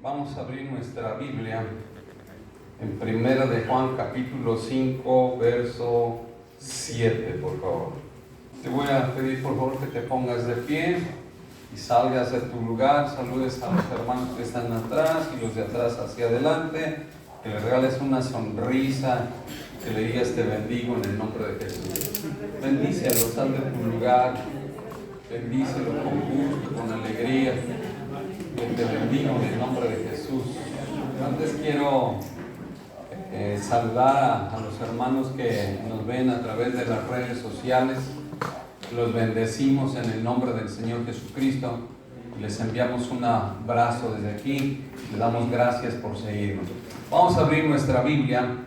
Vamos a abrir nuestra Biblia en Primera de Juan capítulo 5 verso 7, por favor. Te voy a pedir por favor que te pongas de pie y salgas de tu lugar, saludes a los hermanos que están atrás y los de atrás hacia adelante, que le regales una sonrisa, que le digas te bendigo en el nombre de Jesús. Bendícelo, sal de tu lugar, bendícelo con gusto, con alegría. Que te bendigo en el nombre de Jesús. Antes quiero saludar a los hermanos que nos ven a través de las redes sociales. Los bendecimos en el nombre del Señor Jesucristo. Les enviamos un abrazo desde aquí. Les damos gracias por seguirnos. Vamos a abrir nuestra Biblia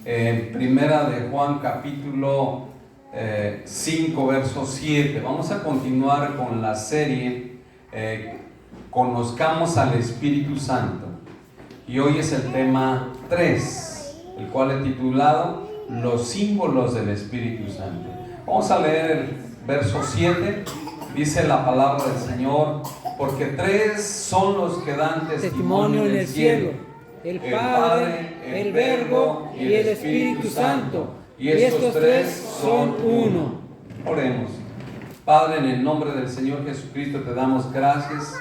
en Primera de Juan capítulo 5 verso 7. Vamos a continuar con la serie Conozcamos al Espíritu Santo, y hoy es el tema 3, el cual he titulado Los símbolos del Espíritu Santo. Vamos a leer el verso 7. Dice la palabra del Señor: porque tres son los que dan testimonio en el cielo, el Padre, el Verbo y el Espíritu Santo, y estos tres son uno. Oremos. Padre, en el nombre del Señor Jesucristo te damos gracias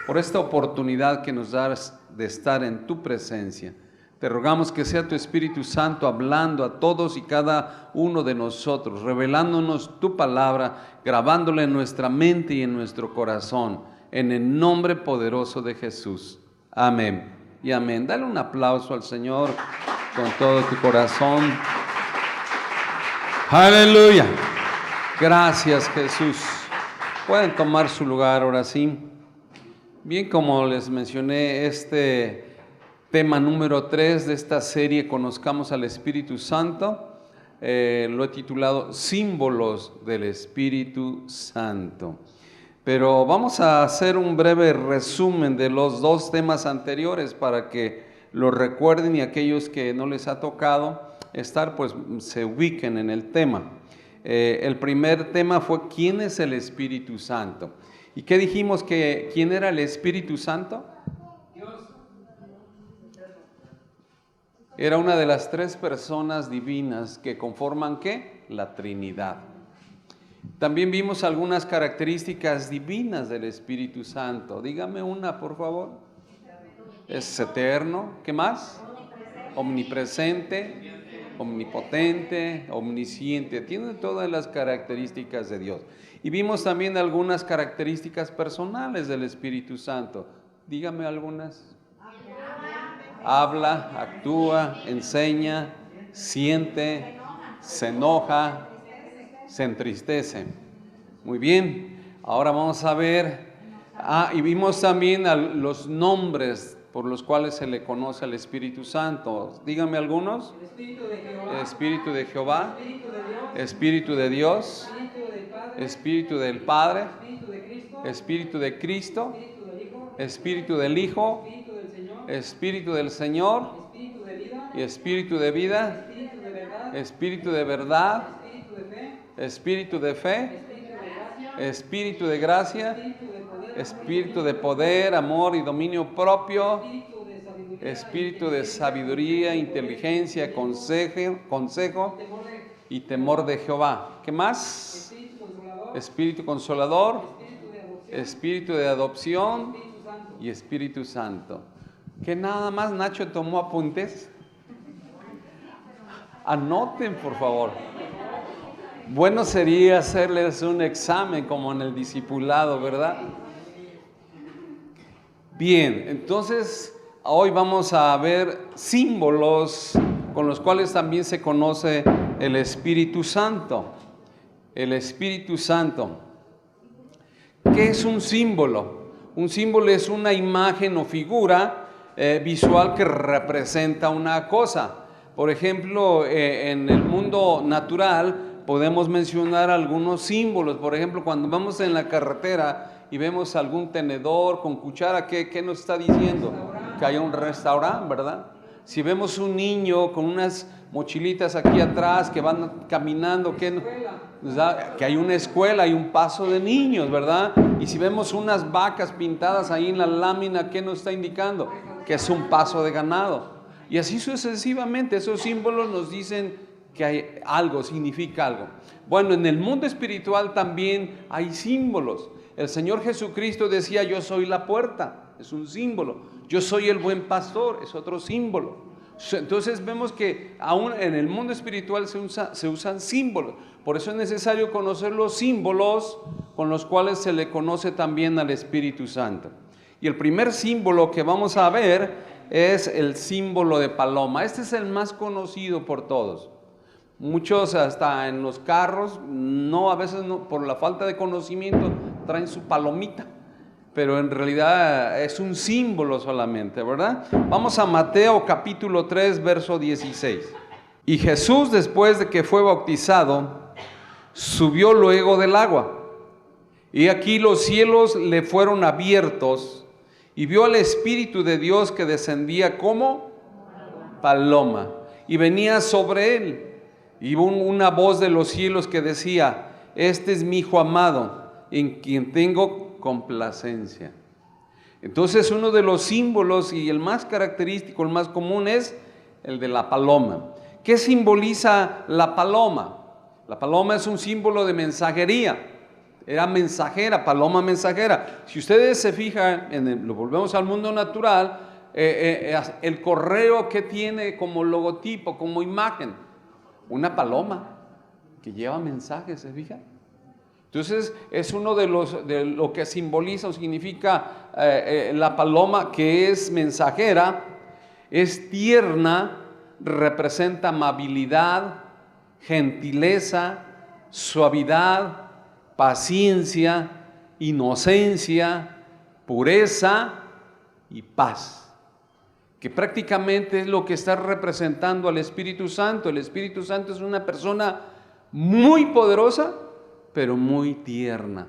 por esta oportunidad que nos das de estar en tu presencia. Te rogamos que sea tu Espíritu Santo hablando a todos y cada uno de nosotros, revelándonos tu palabra, grabándola en nuestra mente y en nuestro corazón, en el nombre poderoso de Jesús. Amén y amén. Dale un aplauso al Señor con todo tu corazón. Aleluya. Gracias, Jesús. Pueden tomar su lugar ahora sí. Bien, como les mencioné, este tema número 3 de esta serie, Conozcamos al Espíritu Santo, lo he titulado Símbolos del Espíritu Santo. Pero vamos a hacer un breve resumen de los dos temas anteriores para que lo recuerden y aquellos que no les ha tocado estar, pues se ubiquen en el tema. El primer tema fue ¿quién es el Espíritu Santo? ¿Y qué dijimos que quién era el Espíritu Santo? Dios. Era una de las tres personas divinas que conforman ¿qué? La Trinidad. También vimos algunas características divinas del Espíritu Santo. Dígame una, por favor. Es eterno. ¿Qué más? Omnipresente, omnipotente, omnisciente. Tiene todas las características de Dios. Y vimos también algunas características personales del Espíritu Santo. Dígame algunas. Habla, actúa, enseña, siente, se enoja, se entristece. Muy bien, ahora vamos a ver. Y vimos también los nombres por los cuales se le conoce al Espíritu Santo. Dígame algunos. Espíritu de Jehová, Espíritu de Dios, Espíritu del Padre, Espíritu de Cristo, Espíritu del Hijo, Espíritu del Señor, y Espíritu de vida, Espíritu de verdad, Espíritu de fe, Espíritu de gracia, Espíritu de poder, amor y dominio propio, Espíritu de sabiduría, inteligencia, consejo y temor de Jehová. ¿Qué más? Espíritu consolador, Espíritu de adopción y Espíritu Santo. ¿Que nada más Nacho tomó apuntes? Anoten, por favor. Bueno sería hacerles un examen como en el discipulado, ¿verdad? Bien, entonces hoy vamos a ver símbolos con los cuales también se conoce el Espíritu Santo. El Espíritu Santo. ¿Qué es un símbolo? Un símbolo es una imagen o figura visual que representa una cosa. Por ejemplo, en el mundo natural podemos mencionar algunos símbolos. Por ejemplo, cuando vamos en la carretera y vemos algún tenedor con cuchara, ¿qué nos está diciendo? Que hay un restaurante, ¿verdad? Si vemos un niño con unas mochilitas aquí atrás que van caminando, que hay una escuela, hay un paso de niños, ¿verdad? Y si vemos unas vacas pintadas ahí en la lámina, ¿qué nos está indicando? Que es un paso de ganado. Y así sucesivamente, esos símbolos nos dicen que hay algo, significa algo. Bueno, en el mundo espiritual también hay símbolos. El Señor Jesucristo decía: yo soy la puerta, es un símbolo. Yo soy el buen pastor, es otro símbolo. Entonces vemos que aún en el mundo espiritual se usan símbolos. Por eso es necesario conocer los símbolos con los cuales se le conoce también al Espíritu Santo. Y el primer símbolo que vamos a ver es el símbolo de paloma. Este es el más conocido por todos. Muchos hasta en los carros, a veces no, por la falta de conocimiento, traen su palomita. Pero en realidad es un símbolo solamente, ¿verdad? Vamos a Mateo capítulo 3, verso 16. Y Jesús, después de que fue bautizado, subió luego del agua. Y aquí los cielos le fueron abiertos, y vio al Espíritu de Dios que descendía como paloma, y venía sobre él. Y hubo una voz de los cielos que decía: este es mi Hijo amado, en quien tengo complacencia. Entonces, uno de los símbolos y el más característico, el más común, es el de la paloma. ¿Qué simboliza la paloma? La paloma es un símbolo de mensajería. Era mensajera, paloma mensajera. Si ustedes se fijan, lo volvemos al mundo natural, el correo que tiene como logotipo, como imagen, una paloma que lleva mensajes, ¿se fijan? Entonces es uno de lo que simboliza o significa la paloma, que es mensajera, es tierna, representa amabilidad, gentileza, suavidad, paciencia, inocencia, pureza y paz, que prácticamente es lo que está representando al Espíritu Santo. El Espíritu Santo es una persona muy poderosa, pero muy tierna,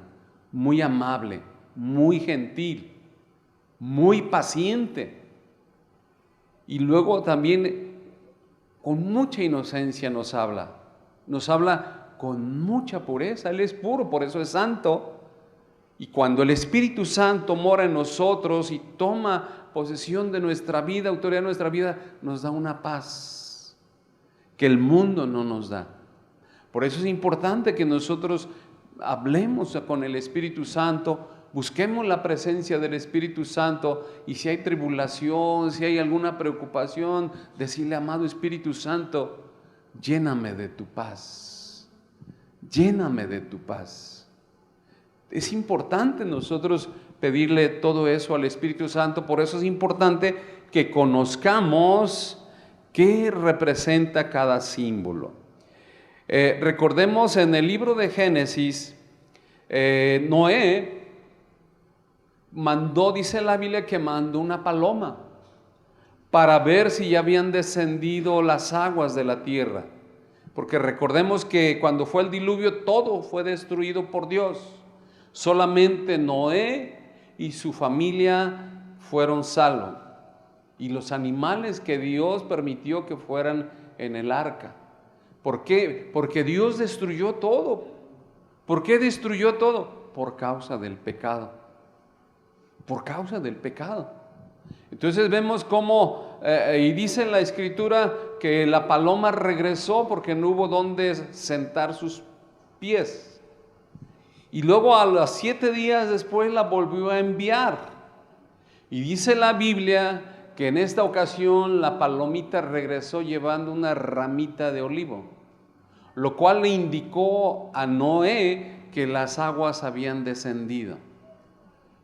muy amable, muy gentil, muy paciente. Y luego también con mucha inocencia nos habla con mucha pureza. Él es puro, por eso es santo. Y cuando el Espíritu Santo mora en nosotros y toma posesión de nuestra vida, autoridad de nuestra vida, nos da una paz que el mundo no nos da. Por eso es importante que nosotros hablemos con el Espíritu Santo, busquemos la presencia del Espíritu Santo, y si hay tribulación, si hay alguna preocupación, decirle: amado Espíritu Santo, lléname de tu paz, lléname de tu paz. Es importante nosotros pedirle todo eso al Espíritu Santo. Por eso es importante que conozcamos qué representa cada símbolo. Recordemos en el libro de Génesis, Noé dice la Biblia que mandó una paloma para ver si ya habían descendido las aguas de la tierra. Porque recordemos que cuando fue el diluvio, todo fue destruido por Dios. Solamente Noé y su familia fueron salvos, y los animales que Dios permitió que fueran en el arca. ¿Por qué? Porque Dios destruyó todo. ¿Por qué destruyó todo? Por causa del pecado. Por causa del pecado. Entonces vemos cómo, y dice en la Escritura que la paloma regresó porque no hubo donde sentar sus pies. Y luego a los 7 días después la volvió a enviar. Y dice la Biblia que en esta ocasión la palomita regresó llevando una ramita de olivo, lo cual le indicó a Noé que las aguas habían descendido.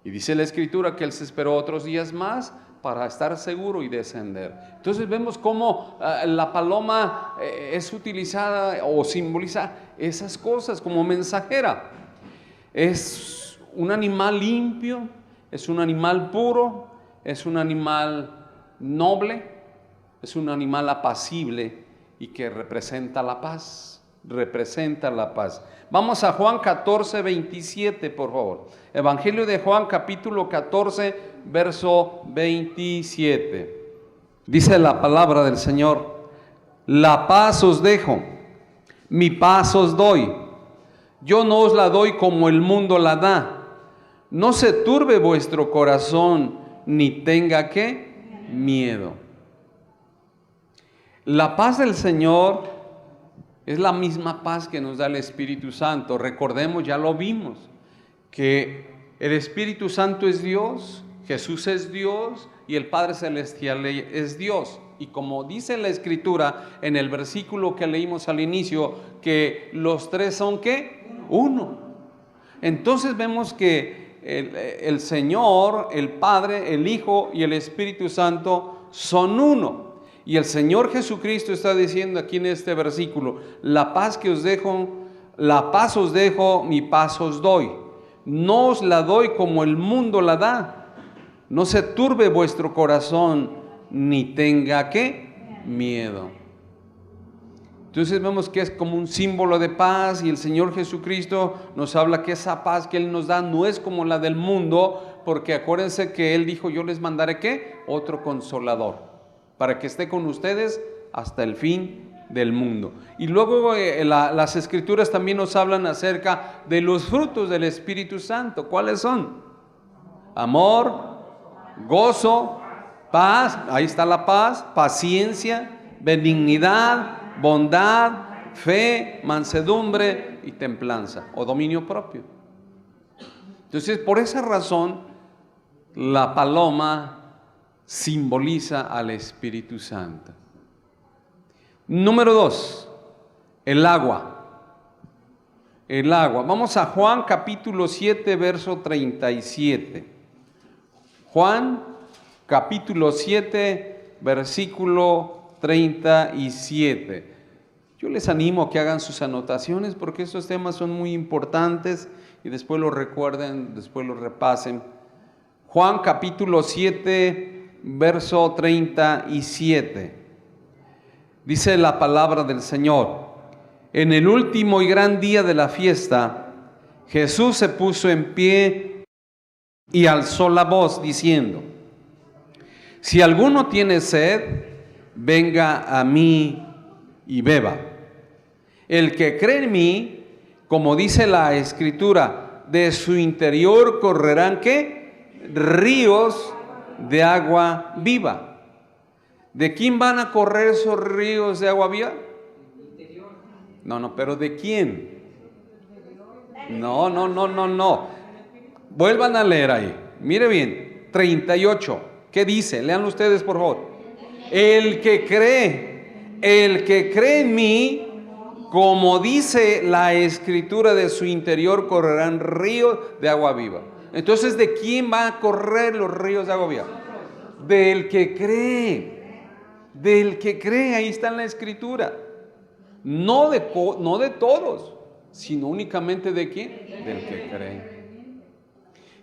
Y dice la Escritura que él se esperó otros días más para estar seguro y descender. Entonces vemos cómo la paloma es utilizada o simboliza esas cosas como mensajera. Es un animal limpio, es un animal puro, es un animal noble, es un animal apacible y que representa la paz, Vamos a Juan 14, 27, por favor. Evangelio de Juan, capítulo 14, verso 27. Dice la palabra del Señor: la paz os dejo, mi paz os doy. Yo no os la doy como el mundo la da. No se turbe vuestro corazón, ni tenga ¿qué? Miedo. La paz del Señor es la misma paz que nos da el Espíritu Santo. Recordemos, ya lo vimos, que el Espíritu Santo es Dios, Jesús es Dios y el Padre Celestial es Dios. Y como dice la Escritura en el versículo que leímos al inicio, que los tres son ¿qué? Uno. Entonces vemos que el Señor, el Padre, el Hijo y el Espíritu Santo son uno. Y el Señor Jesucristo está diciendo aquí en este versículo: la paz que os dejo, la paz os dejo, mi paz os doy. No os la doy como el mundo la da. No se turbe vuestro corazón, ni tenga ¿qué? Miedo. Entonces vemos que es como un símbolo de paz, y el Señor Jesucristo nos habla que esa paz que Él nos da no es como la del mundo, porque acuérdense que Él dijo: yo les mandaré ¿qué? Otro consolador, para que esté con ustedes hasta el fin del mundo. Y luego las Escrituras también nos hablan acerca de los frutos del Espíritu Santo. ¿Cuáles son? Amor, gozo, paz, ahí está la paz, paciencia, benignidad, bondad, fe, mansedumbre y templanza o dominio propio. Entonces, por esa razón, la paloma simboliza al Espíritu Santo. Número 2, el agua. El agua. Vamos a Juan capítulo 7, verso 37. Juan capítulo 7, versículo 37. Yo les animo a que hagan sus anotaciones, porque estos temas son muy importantes y después los recuerden, después los repasen. Juan capítulo 7, verso 37. Dice la palabra del Señor: en el último y gran día de la fiesta, Jesús se puso en pie y alzó la voz diciendo: si alguno tiene sed, venga a mí y beba. El que cree en mí, como dice la Escritura, de su interior correrán ¿qué? Ríos de agua viva. ¿De quién van a correr esos ríos de agua viva? No, pero ¿de quién? No. Vuelvan a leer ahí. Mire bien, 38. ¿Qué dice? Lean ustedes, por favor. El que cree en mí, como dice la Escritura, de su interior correrán ríos de agua viva. Entonces, ¿de quién van a correr los ríos de agua viva? Del que cree. Del que cree, ahí está en la Escritura. No de todos, sino únicamente ¿de quién? Del que cree.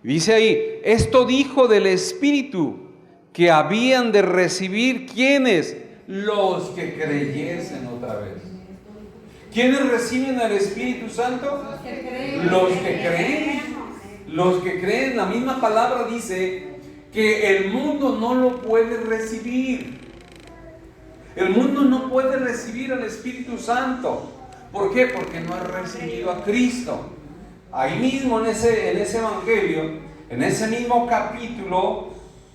Dice ahí: esto dijo del Espíritu que habían de recibir, ¿quiénes? Los que creyesen otra vez. ¿Quiénes reciben al Espíritu Santo? Los que creen. Los que creen. La misma palabra dice que el mundo no lo puede recibir. El mundo no puede recibir al Espíritu Santo. ¿Por qué? Porque no ha recibido a Cristo. Ahí mismo en ese evangelio, en ese mismo capítulo,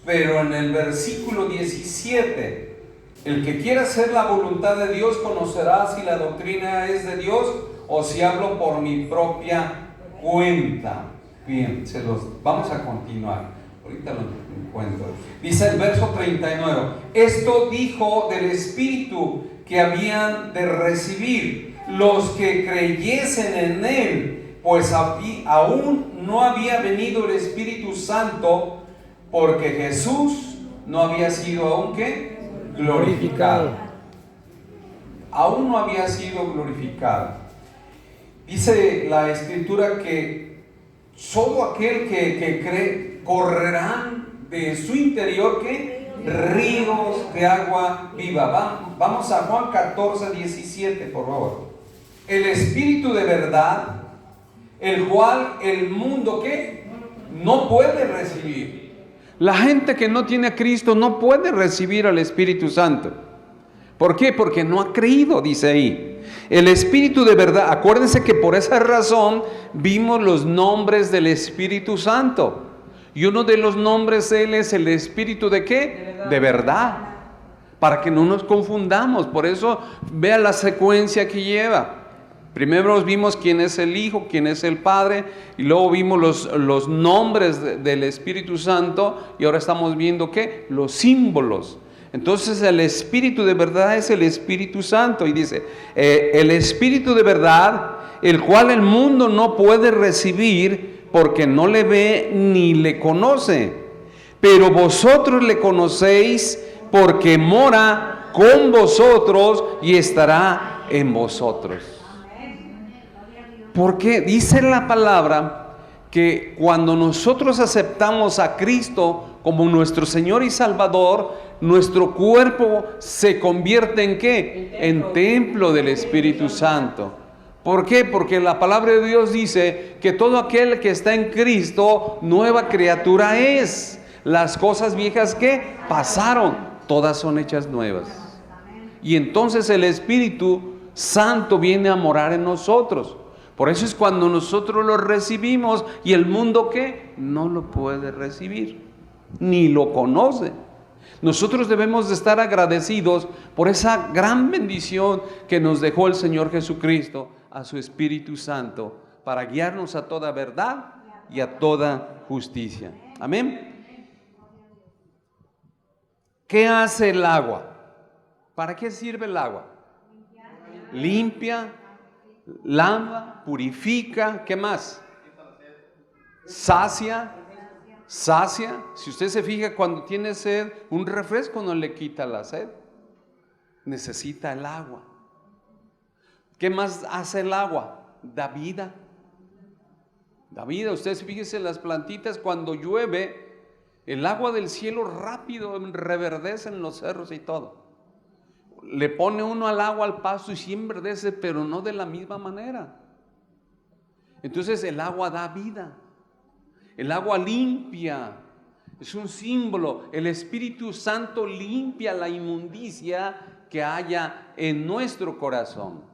pero en el versículo 17, el que quiera hacer la voluntad de Dios conocerá si la doctrina es de Dios o si hablo por mi propia cuenta. Bien, vamos a continuar. Ahorita lo encuentro. Dice el verso 39: esto dijo del Espíritu que habían de recibir los que creyesen en Él, pues aún no había venido el Espíritu Santo, porque Jesús no había sido aún ¿qué? Glorificado. Aún no había sido glorificado. Dice la Escritura que solo aquel que cree correrán de su interior ¿qué? Ríos de agua viva. Vamos a Juan 14, 17, por favor. El Espíritu de verdad, el cual el mundo ¿qué? No puede recibir, La gente que no tiene a Cristo no puede recibir al Espíritu Santo. ¿Por qué? Porque no ha creído, dice ahí. El Espíritu de verdad, acuérdense que por esa razón vimos los nombres del Espíritu Santo. Y uno de los nombres de Él es el Espíritu ¿de qué? De verdad. Para que no nos confundamos. Por eso vea la secuencia que lleva. Primero vimos quién es el Hijo, quién es el Padre, y luego vimos los nombres del Espíritu Santo, y ahora estamos viendo ¿qué? Los símbolos. Entonces el Espíritu de verdad es el Espíritu Santo, y dice, el Espíritu de verdad, el cual el mundo no puede recibir porque no le ve ni le conoce, pero vosotros le conocéis porque mora con vosotros y estará en vosotros. Porque dice la palabra que cuando nosotros aceptamos a Cristo como nuestro Señor y Salvador, nuestro cuerpo se convierte ¿en qué? En templo del Espíritu Santo. ¿Por qué? Porque la palabra de Dios dice que todo aquel que está en Cristo, nueva criatura es. Las cosas viejas que pasaron, todas son hechas nuevas. Y entonces el Espíritu Santo viene a morar en nosotros. Por eso es cuando nosotros lo recibimos y el mundo ¿qué? No lo puede recibir, ni lo conoce. Nosotros debemos de estar agradecidos por esa gran bendición que nos dejó el Señor Jesucristo a su Espíritu Santo para guiarnos a toda verdad y a toda justicia. Amén. ¿Qué hace el agua? ¿Para qué sirve el agua? Limpia, lava, purifica, ¿qué más? Sacia. Si usted se fija, cuando tiene sed, un refresco no le quita la sed. Necesita el agua. ¿Qué más hace el agua? Da vida. Da vida. Ustedes fíjense en las plantitas, cuando llueve, el agua del cielo rápido reverdece en los cerros y todo. Le pone uno al agua al pasto y sí enverdece, pero no de la misma manera. Entonces el agua da vida. El agua limpia, es un símbolo. El Espíritu Santo limpia la inmundicia que haya en nuestro corazón.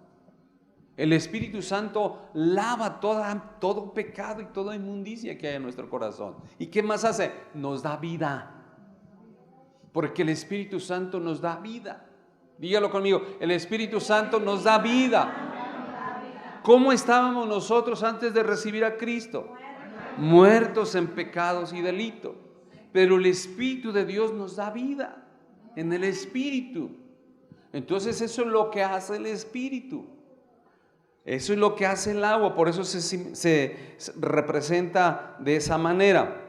El Espíritu Santo lava todo pecado y toda inmundicia que hay en nuestro corazón. ¿Y qué más hace? Nos da vida. Porque el Espíritu Santo nos da vida. Dígalo conmigo, el Espíritu Santo nos da vida. ¿Cómo estábamos nosotros antes de recibir a Cristo? Muertos en pecados y delitos, pero el Espíritu de Dios nos da vida en el Espíritu. Entonces eso es lo que hace el Espíritu, eso es lo que hace el agua. Por eso se representa de esa manera.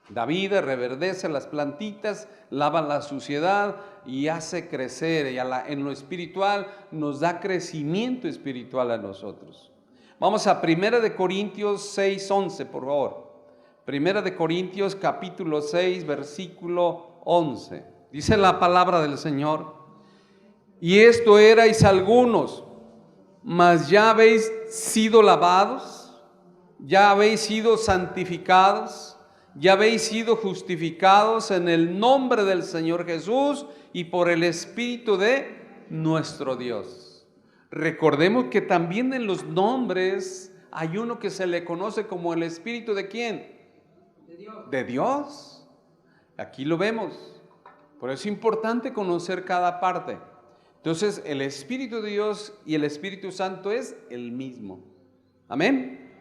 Da vida, reverdece las plantitas, lava la suciedad y hace crecer, y en lo espiritual nos da crecimiento espiritual a nosotros. Vamos a 1 de Corintios 6:11, por favor. 1 de Corintios capítulo 6, versículo 11. Dice la palabra del Señor: y esto erais algunos, mas ya habéis sido lavados, ya habéis sido santificados, ya habéis sido justificados en el nombre del Señor Jesús y por el Espíritu de nuestro Dios. Recordemos que también en los nombres hay uno que se le conoce como el Espíritu ¿de quién? De Dios. De Dios. Aquí lo vemos. Por eso es importante conocer cada parte. Entonces el Espíritu de Dios y el Espíritu Santo es el mismo. ¿Amén?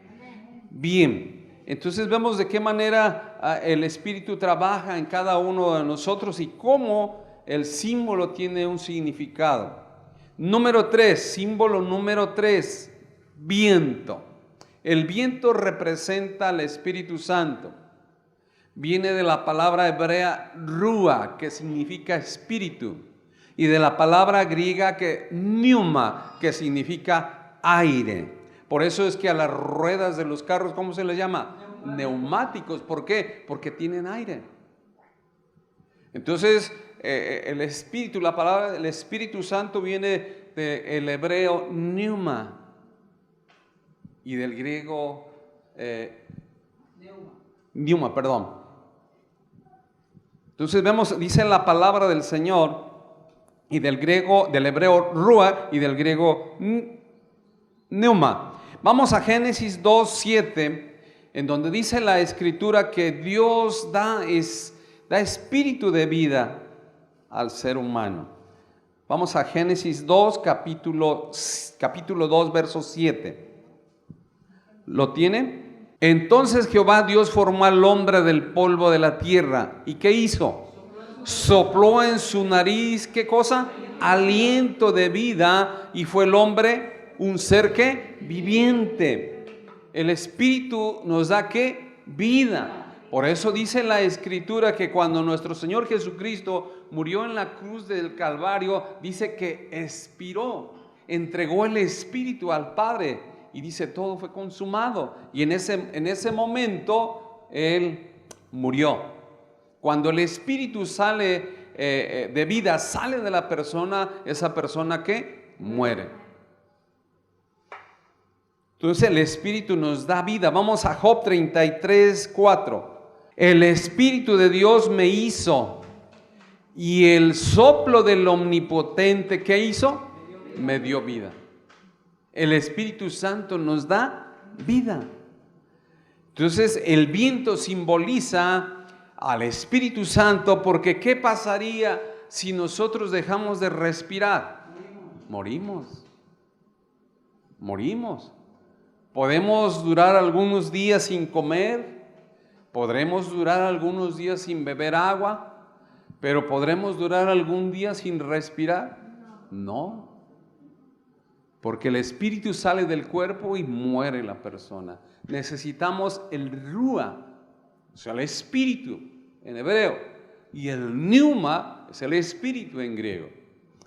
Bien. Entonces vemos de qué manera el Espíritu trabaja en cada uno de nosotros y cómo el símbolo tiene un significado. Número 3, símbolo número 3, viento. El viento representa al Espíritu Santo. Viene de la palabra hebrea rúa, que significa espíritu, y de la palabra griega pneuma, que significa aire. Por eso es que a las ruedas de los carros, ¿cómo se les llama? Neumáticos. ¿Por qué? Porque tienen aire. Entonces, el Espíritu, la palabra del Espíritu Santo viene del hebreo pneuma y del griego pneuma, perdón. Entonces vemos, dice la palabra del Señor, y del griego, del hebreo rúa y del griego pneuma. Vamos a Génesis 2:7, en donde dice la escritura que Dios da espíritu de vida al ser humano. Vamos a Génesis 2, capítulo 2, verso 7. ¿Lo tiene? Entonces Jehová Dios formó al hombre del polvo de la tierra. ¿Y qué hizo? Sopló en su nariz, ¿qué cosa? Aliento de vida, y fue el hombre un ser que viviente. El espíritu nos da ¿qué? Vida. Por eso dice la escritura que cuando nuestro Señor Jesucristo murió en la cruz del Calvario, dice que expiró, entregó el espíritu al Padre, y dice todo fue consumado, y en ese momento Él murió. Cuando el espíritu sale de vida, sale de la persona, esa persona que muere. Entonces el espíritu nos da vida. Vamos a Job 33:4. El espíritu de Dios me hizo, y el soplo del omnipotente, ¿qué hizo? Me dio vida. El Espíritu Santo nos da vida. Entonces el viento simboliza al Espíritu Santo, porque ¿qué pasaría si nosotros dejamos de respirar? Morimos. Podemos durar algunos días sin comer, podremos durar algunos días sin beber agua, pero ¿podremos durar algún día sin respirar? No, porque el espíritu sale del cuerpo y muere la persona. Necesitamos el rúa, o sea, el espíritu en hebreo, y el pneuma es el espíritu en griego.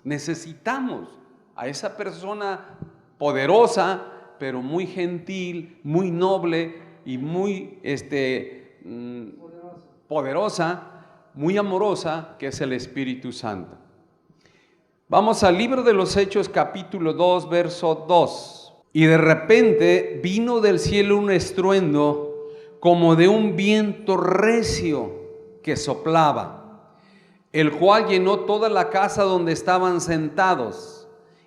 Necesitamos a esa persona poderosa, pero muy gentil, muy noble y muy poderosa, muy amorosa, que es el Espíritu Santo. Vamos al libro de los Hechos, capítulo 2, verso 2. Y de repente vino del cielo un estruendo como de un viento recio que soplaba, el cual llenó toda la casa donde estaban sentados,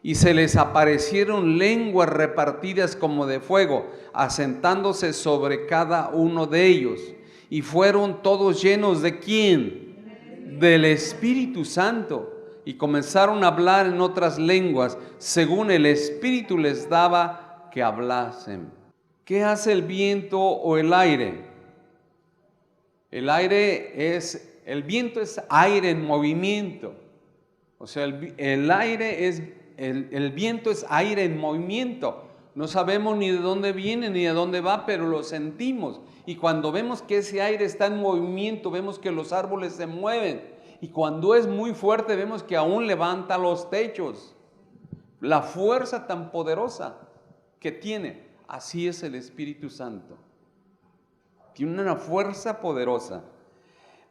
y se les aparecieron lenguas repartidas como de fuego, asentándose sobre cada uno de ellos, y fueron todos llenos ¿de quién? Del Espíritu Santo, y comenzaron a hablar en otras lenguas, según el Espíritu les daba que hablasen. ¿Qué hace el viento o el aire? El viento es aire en movimiento. O sea, el viento es aire en movimiento. No sabemos ni de dónde viene ni de dónde va, pero lo sentimos. Y cuando vemos que ese aire está en movimiento, vemos que los árboles se mueven. Y cuando es muy fuerte, vemos que aún levanta los techos. La fuerza tan poderosa que tiene, así es el Espíritu Santo. Tiene una fuerza poderosa.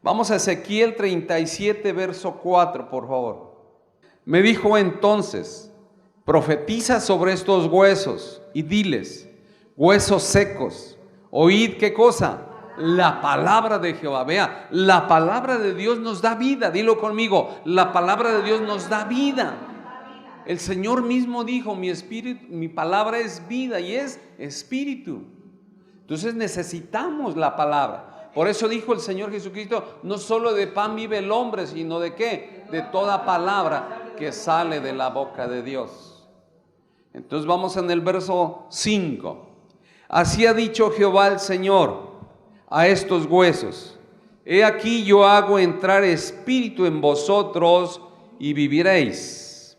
Vamos a Ezequiel 37, verso 4, por favor. Me dijo entonces: profetiza sobre estos huesos y diles: huesos secos, oíd ¿qué cosa? La palabra de Jehová. Vea, la palabra de Dios nos da vida. Dilo conmigo, la palabra de Dios nos da vida. El Señor mismo dijo: mi palabra es vida y es espíritu. Entonces necesitamos la palabra. Por eso dijo el Señor Jesucristo: no solo de pan vive el hombre, sino de ¿qué? De toda palabra que sale de la boca de Dios. Entonces vamos en el verso 5. Así ha dicho Jehová el Señor a estos huesos: he aquí yo hago entrar espíritu en vosotros y viviréis,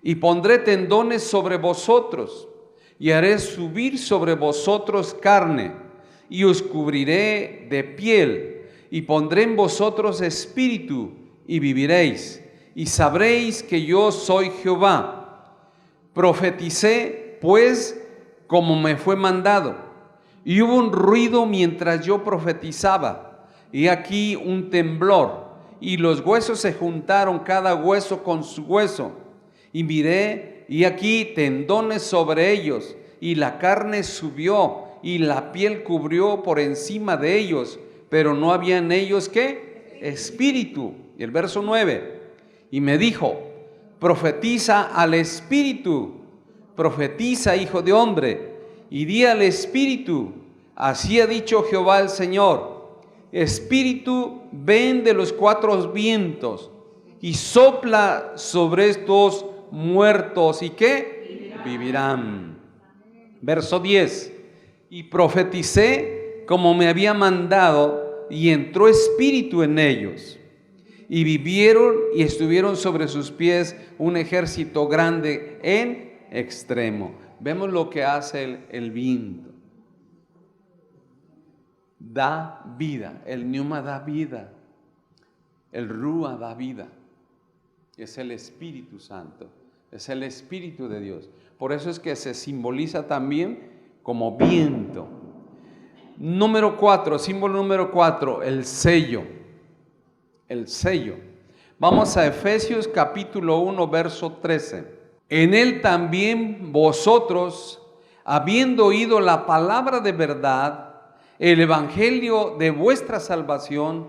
y pondré tendones sobre vosotros, y haré subir sobre vosotros carne, y os cubriré de piel, y pondré en vosotros espíritu, y viviréis, y sabréis que yo soy Jehová. Profeticé pues como me fue mandado, y hubo un ruido mientras yo profetizaba, y aquí un temblor, y los huesos se juntaron cada hueso con su hueso, y miré, y aquí tendones sobre ellos, y la carne subió, y la piel cubrió por encima de ellos, pero no había en ellos ¿qué? espíritu. Y el verso 9, y me dijo, profetiza al espíritu, profetiza, hijo de hombre, y di al espíritu, así ha dicho Jehová el Señor, espíritu, ven de los cuatro vientos y sopla sobre estos muertos. ¿Y qué? Vivirán. Verso 10, y profeticé como me había mandado, y entró espíritu en ellos, y vivieron y estuvieron sobre sus pies un ejército grande en extremo. Vemos lo que hace el viento. Da vida, el pneuma da vida, el rúa da vida. Es el Espíritu Santo, es el Espíritu de Dios. Por eso es que se simboliza también como viento. Número 4, símbolo número 4, el sello. El sello. Vamos a Efesios capítulo 1, verso 13. En él también vosotros, habiendo oído la palabra de verdad, el evangelio de vuestra salvación,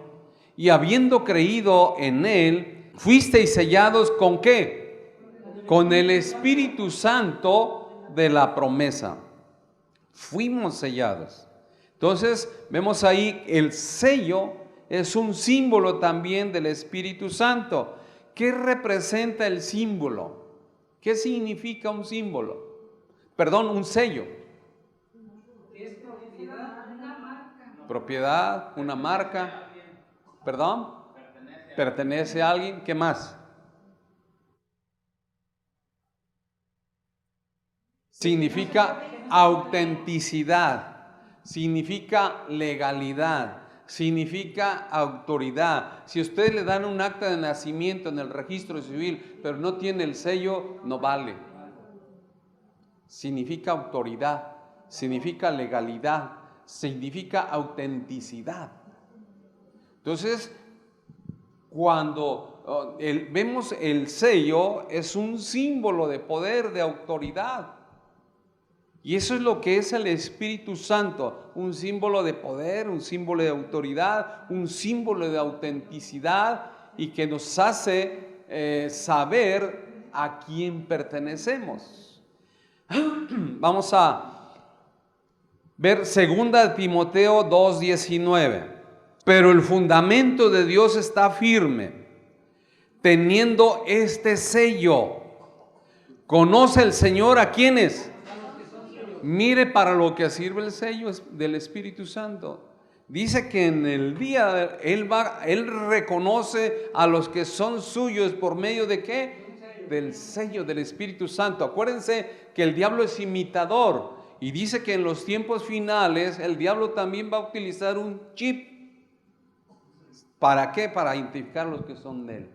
y habiendo creído en él, fuisteis sellados ¿con qué? Con el Espíritu Santo de la promesa. Fuimos sellados. Entonces vemos ahí el sello es un símbolo también del Espíritu Santo. ¿Qué representa el símbolo? ¿Qué significa un símbolo? Perdón, un sello. Es propiedad, una marca. Propiedad, una marca. ¿Perdón? Pertenece a alguien. ¿Qué más? Significa autenticidad, significa legalidad, significa autoridad. Si ustedes le dan un acta de nacimiento en el registro civil, pero no tiene el sello, no vale. Significa autoridad, significa legalidad, significa autenticidad. Entonces, cuando vemos el sello, es un símbolo de poder, de autoridad. Y eso es lo que es el Espíritu Santo, un símbolo de poder, un símbolo de autoridad, un símbolo de autenticidad y que nos hace saber a quién pertenecemos. Vamos a ver 2 Timoteo 2:19. Pero el fundamento de Dios está firme, teniendo este sello. ¿Conoce el Señor a quiénes? Mire para lo que sirve el sello del Espíritu Santo. Dice que en el día Él reconoce a los que son suyos por medio de ¿qué? Del sello del Espíritu Santo. Acuérdense que el diablo es imitador y dice que en los tiempos finales el diablo también va a utilizar un chip. ¿Para qué? Para identificar a los que son de Él.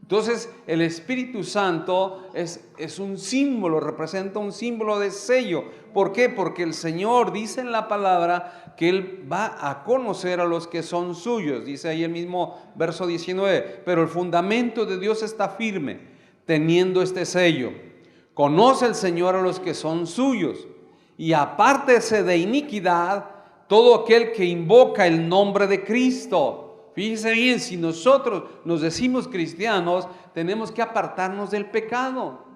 Entonces el Espíritu Santo es un símbolo, representa un símbolo de sello. ¿Por qué? Porque el Señor dice en la palabra que Él va a conocer a los que son suyos. Dice ahí el mismo verso 19, pero el fundamento de Dios está firme, teniendo este sello. Conoce el Señor a los que son suyos y apártese de iniquidad todo aquel que invoca el nombre de Cristo. Fíjese bien, si nosotros nos decimos cristianos, tenemos que apartarnos del pecado.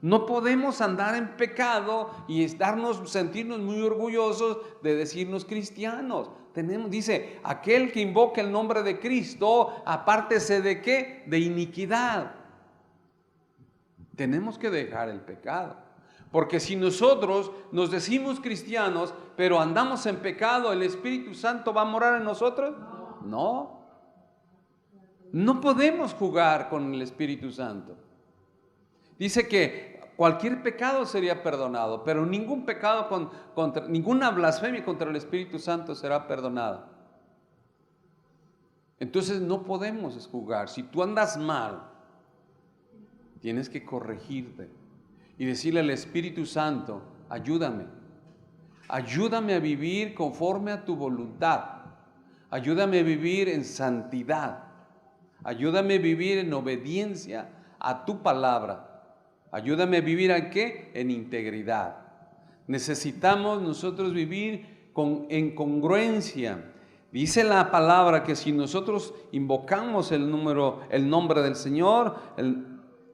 No podemos andar en pecado y sentirnos muy orgullosos de decirnos cristianos. Dice, aquel que invoca el nombre de Cristo, apártese de ¿qué? De iniquidad. Tenemos que dejar el pecado. Porque si nosotros nos decimos cristianos, pero andamos en pecado, ¿el Espíritu Santo va a morar en nosotros? No. No podemos jugar con el Espíritu Santo. Dice que cualquier pecado sería perdonado, pero ningún pecado ninguna blasfemia contra el Espíritu Santo será perdonada. Entonces no podemos jugar. Si tú andas mal, tienes que corregirte y decirle al Espíritu Santo, ayúdame a vivir conforme a tu voluntad, ayúdame a vivir en santidad. Ayúdame a vivir en obediencia a tu palabra. Ayúdame a vivir ¿en qué? En integridad. Necesitamos nosotros vivir en congruencia. Dice la palabra que si nosotros invocamos el nombre del Señor,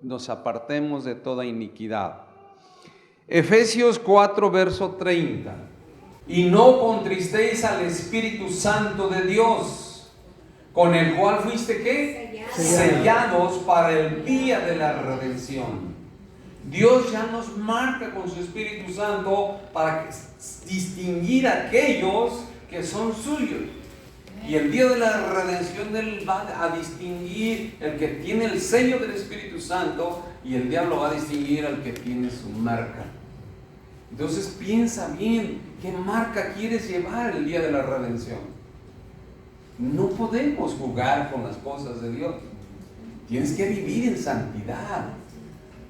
nos apartemos de toda iniquidad. Efesios 4, verso 30. Y no contristéis al Espíritu Santo de Dios, con el cual fuiste ¿qué? Sellados para el día de la redención. Dios ya nos marca con su Espíritu Santo para distinguir a aquellos que son suyos. Y el día de la redención Él va a distinguir el que tiene el sello del Espíritu Santo, y el diablo va a distinguir al que tiene su marca. Entonces piensa bien, ¿qué marca quieres llevar el día de la redención? No podemos jugar con las cosas de Dios. Tienes que vivir en santidad.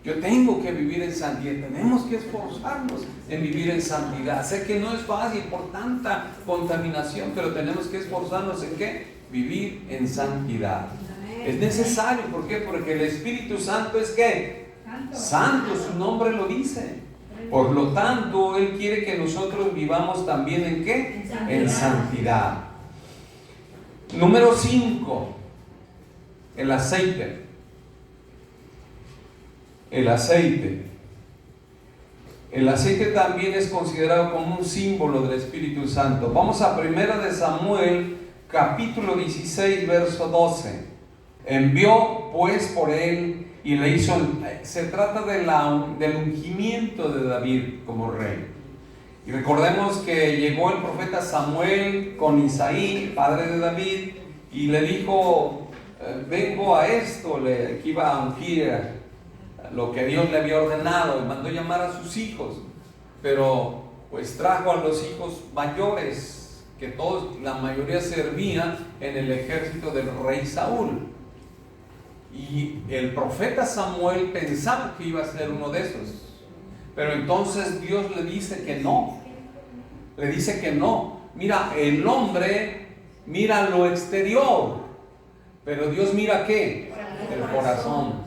Yo tengo que vivir en santidad. Tenemos que esforzarnos en vivir en santidad. Sé que no es fácil por tanta contaminación, pero tenemos que esforzarnos en ¿qué? Vivir en santidad. Es necesario. ¿Por qué? Porque el Espíritu Santo es ¿qué? Santo, su nombre lo dice. Por lo tanto, Él quiere que nosotros vivamos también ¿en qué? En santidad. Número 5. El aceite. El aceite. El aceite también es considerado como un símbolo del Espíritu Santo. Vamos a 1 de Samuel, capítulo 16, verso 12. Envió pues por él y le hizo, se trata del ungimiento de David como rey. Y recordemos que llegó el profeta Samuel con Isaí, padre de David, y le dijo, vengo a esto, que iba a ungir lo que Dios le había ordenado, y mandó llamar a sus hijos, pero pues trajo a los hijos mayores, que todos, la mayoría servían en el ejército del rey Saúl. Y el profeta Samuel pensaba que iba a ser uno de esos, pero entonces Dios le dice que no. Le dice que no. Mira, el hombre mira lo exterior, pero Dios mira ¿qué? El corazón.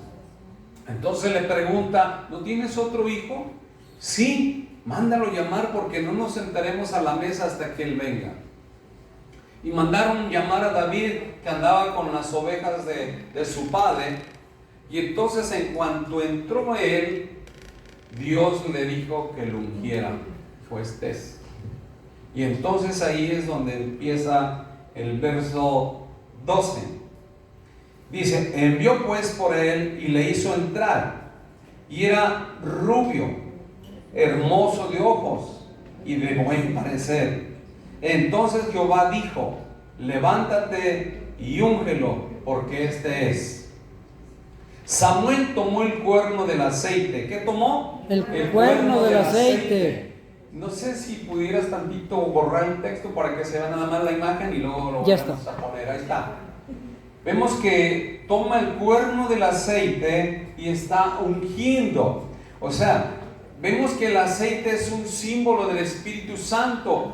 Entonces le pregunta, ¿no tienes otro hijo? Sí, mándalo llamar porque no nos sentaremos a la mesa hasta que él venga. Y mandaron llamar a David, que andaba con las ovejas de su padre. Y entonces en cuanto entró él, Dios le dijo que lo ungiera. Fue Estés. Y entonces ahí es donde empieza el verso 12. Dice, envió pues por él y le hizo entrar. Y era rubio, hermoso de ojos y de buen parecer. Entonces Jehová dijo, levántate y úngelo, porque este es. Samuel tomó el cuerno del aceite. ¿Qué tomó? El cuerno del aceite. No sé si pudieras tantito borrar el texto para que se vea nada más la imagen y luego lo Ya vamos a poner. Ahí está. Vemos que toma el cuerno del aceite y está ungiendo. O sea, vemos que el aceite es un símbolo del Espíritu Santo.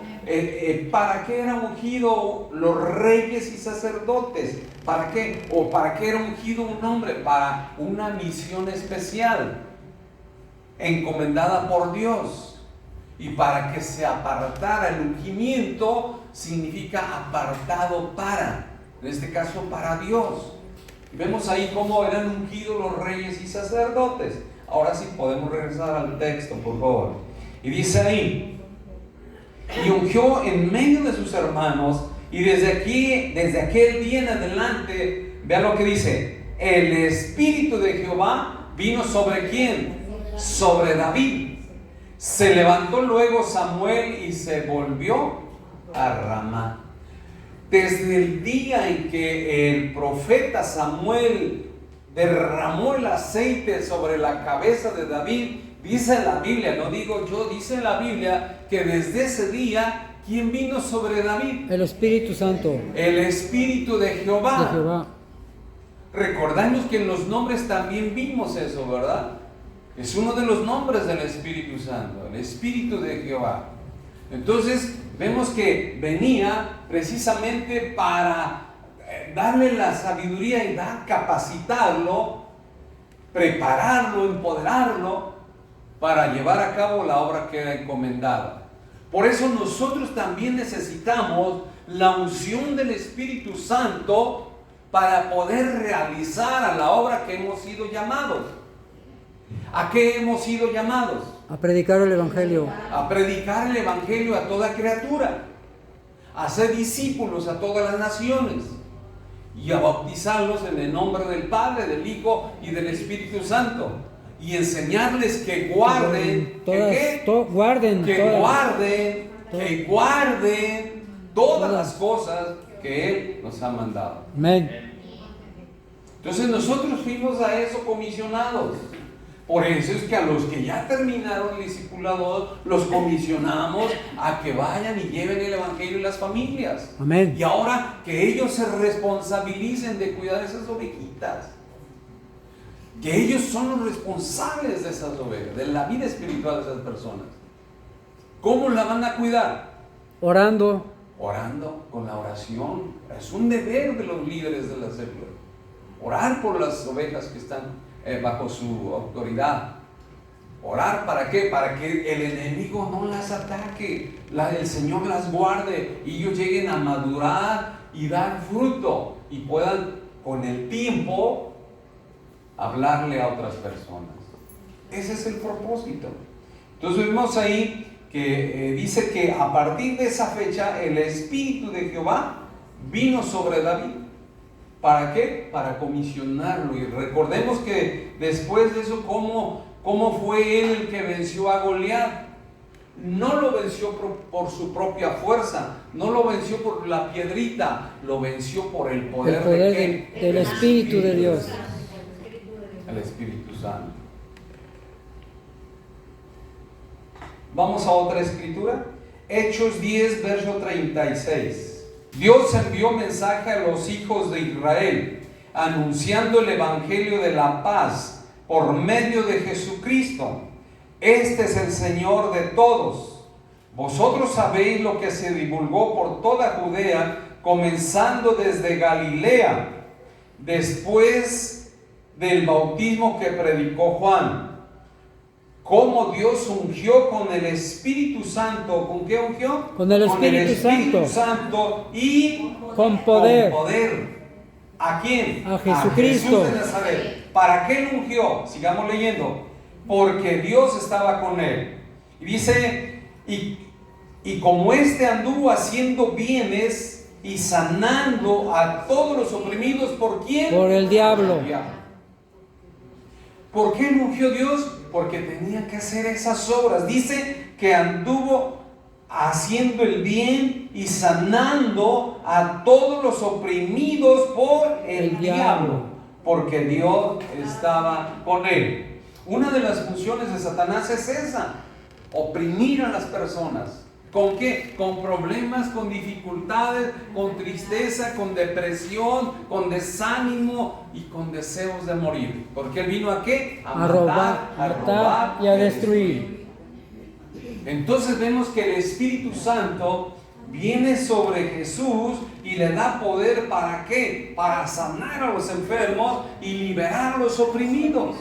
¿Para qué era ungido los reyes y sacerdotes? ¿Para qué? ¿O para qué era ungido un hombre? Para una misión especial, encomendada por Dios. Y para que se apartara, el ungimiento significa apartado para, en este caso para Dios. Vemos ahí cómo eran ungidos los reyes y sacerdotes. Ahora sí podemos regresar al texto, por favor. Y dice ahí, y ungió en medio de sus hermanos, y desde aquel día en adelante, vea lo que dice, el Espíritu de Jehová vino sobre ¿quién? Sobre David. Se levantó luego Samuel y se volvió a Ramá. Desde el día en que el profeta Samuel derramó el aceite sobre la cabeza de David, dice la Biblia, no digo yo, dice la Biblia que desde ese día, ¿quién vino sobre David? El Espíritu Santo. El Espíritu de Jehová. De Jehová. Recordamos que en los nombres también vimos eso, ¿verdad? Es uno de los nombres del Espíritu Santo, el Espíritu de Jehová. Entonces vemos que venía precisamente para darle la sabiduría y capacitarlo, prepararlo, empoderarlo para llevar a cabo la obra que era encomendada. Por eso nosotros también necesitamos la unción del Espíritu Santo para poder realizar a la obra que hemos sido llamados. ¿A qué hemos sido llamados? A predicar el Evangelio. A predicar el Evangelio a toda criatura, a ser discípulos a todas las naciones y a bautizarlos en el nombre del Padre, del Hijo y del Espíritu Santo, y enseñarles que guarden, guarden todas las cosas que Él nos ha mandado. Amén. Entonces nosotros fuimos a eso comisionados. Por eso es que a los que ya terminaron el discipulado los comisionamos a que vayan y lleven el Evangelio a las familias. Amén. Y ahora que ellos se responsabilicen de cuidar esas ovejitas. Que ellos son los responsables de esas ovejas, de la vida espiritual de esas personas. ¿Cómo la van a cuidar? Orando. Orando, con la oración. Es un deber de los líderes de la célula. Orar por las ovejas que están bajo su autoridad. Orar, ¿para qué? Para que el enemigo no las ataque, el Señor las guarde y ellos lleguen a madurar y dar fruto y puedan con el tiempo hablarle a otras personas. Ese es el propósito. Entonces vemos ahí que dice que a partir de esa fecha el Espíritu de Jehová vino sobre David. ¿Para qué? Para comisionarlo. Y recordemos que después de eso, ¿cómo fue él el que venció a Goliat? No lo venció por su propia fuerza, no lo venció por la piedrita, lo venció por el poder, del Espíritu de Dios. El Espíritu Santo. Vamos a otra escritura. Hechos 10, verso 36. Dios envió mensaje a los hijos de Israel, anunciando el Evangelio de la paz por medio de Jesucristo. Este es el Señor de todos. Vosotros sabéis lo que se divulgó por toda Judea, comenzando desde Galilea, después del bautismo que predicó Juan. Cómo Dios ungió con el Espíritu Santo. ¿Con qué ungió? Con el Espíritu Santo y con poder. ¿A quién? A Jesucristo. A Jesús de Nazaret. ¿Para qué lo ungió? Sigamos leyendo. Porque Dios estaba con él. Y dice, y como éste anduvo haciendo bienes y sanando a todos los oprimidos, ¿por quién? Por el diablo. ¿Por qué lo ungió Dios? Porque tenía que hacer esas obras. Dice que anduvo haciendo el bien y sanando a todos los oprimidos por el diablo, porque Dios estaba con él. Una de las funciones de Satanás es esa: oprimir a las personas. ¿Con qué? Con problemas, con dificultades, con tristeza, con depresión, con desánimo y con deseos de morir. Porque Él vino ¿a qué? A robar y a destruir. Entonces vemos que el Espíritu Santo viene sobre Jesús y le da poder ¿para qué? Para sanar a los enfermos y liberar a los oprimidos.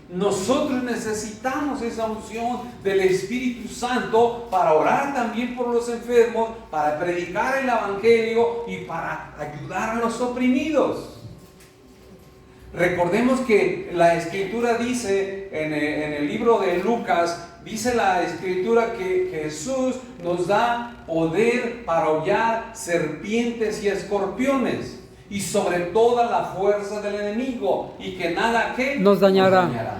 Nosotros necesitamos esa unción del Espíritu Santo para orar también por los enfermos, para predicar el Evangelio y para ayudar a los oprimidos. Recordemos que la Escritura dice en el libro de Lucas, dice la Escritura que Jesús nos da poder para hollar serpientes y escorpiones y sobre toda la fuerza del enemigo, y que nada que nos dañará.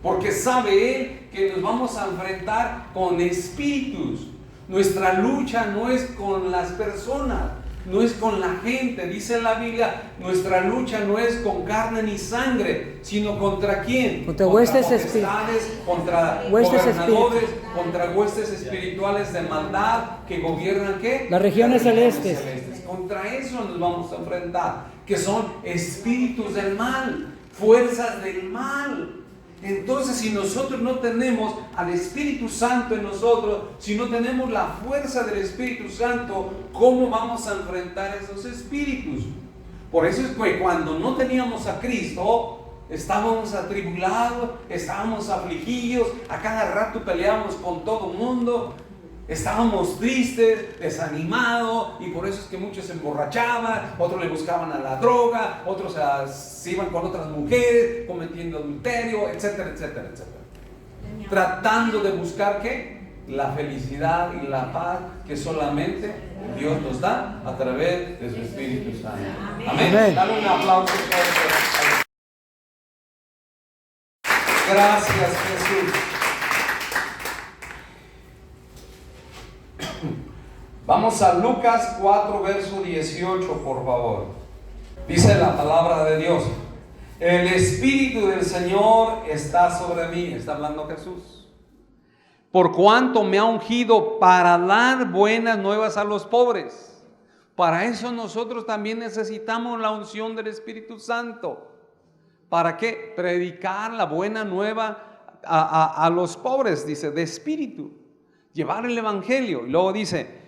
Porque sabe Él que nos vamos a enfrentar con espíritus. Nuestra lucha no es con las personas, no es con la gente. Dice la Biblia, nuestra lucha no es con carne ni sangre, sino ¿contra quién? Contra huestes potestades, contra gobernadores, contra huestes espirituales de maldad que gobiernan ¿qué? Las regiones celestes. Contra eso nos vamos a enfrentar, que son espíritus del mal, fuerzas del mal. Entonces, si nosotros no tenemos al Espíritu Santo en nosotros, si no tenemos la fuerza del Espíritu Santo, ¿cómo vamos a enfrentar esos espíritus? Por eso es que cuando no teníamos a Cristo, estábamos atribulados, estábamos afligidos, a cada rato peleábamos con todo el mundo. Estábamos tristes, desanimados, y por eso es que muchos se emborrachaban, otros le buscaban a la droga, otros se iban con otras mujeres, cometiendo adulterio, etcétera, etcétera, etcétera. Tratando de buscar ¿qué? La felicidad y la paz que solamente Dios nos da a través de su Espíritu Santo. Amén. Amén. Dale un aplauso fuerte. Gracias, Jesús. Vamos a Lucas 4, verso 18, por favor. Dice la palabra de Dios: el Espíritu del Señor está sobre mí. Está hablando Jesús. Por cuanto me ha ungido para dar buenas nuevas a los pobres. Para eso nosotros también necesitamos la unción del Espíritu Santo. ¿Para qué? Predicar la buena nueva a los pobres, dice, de espíritu. Llevar el evangelio. Y luego dice,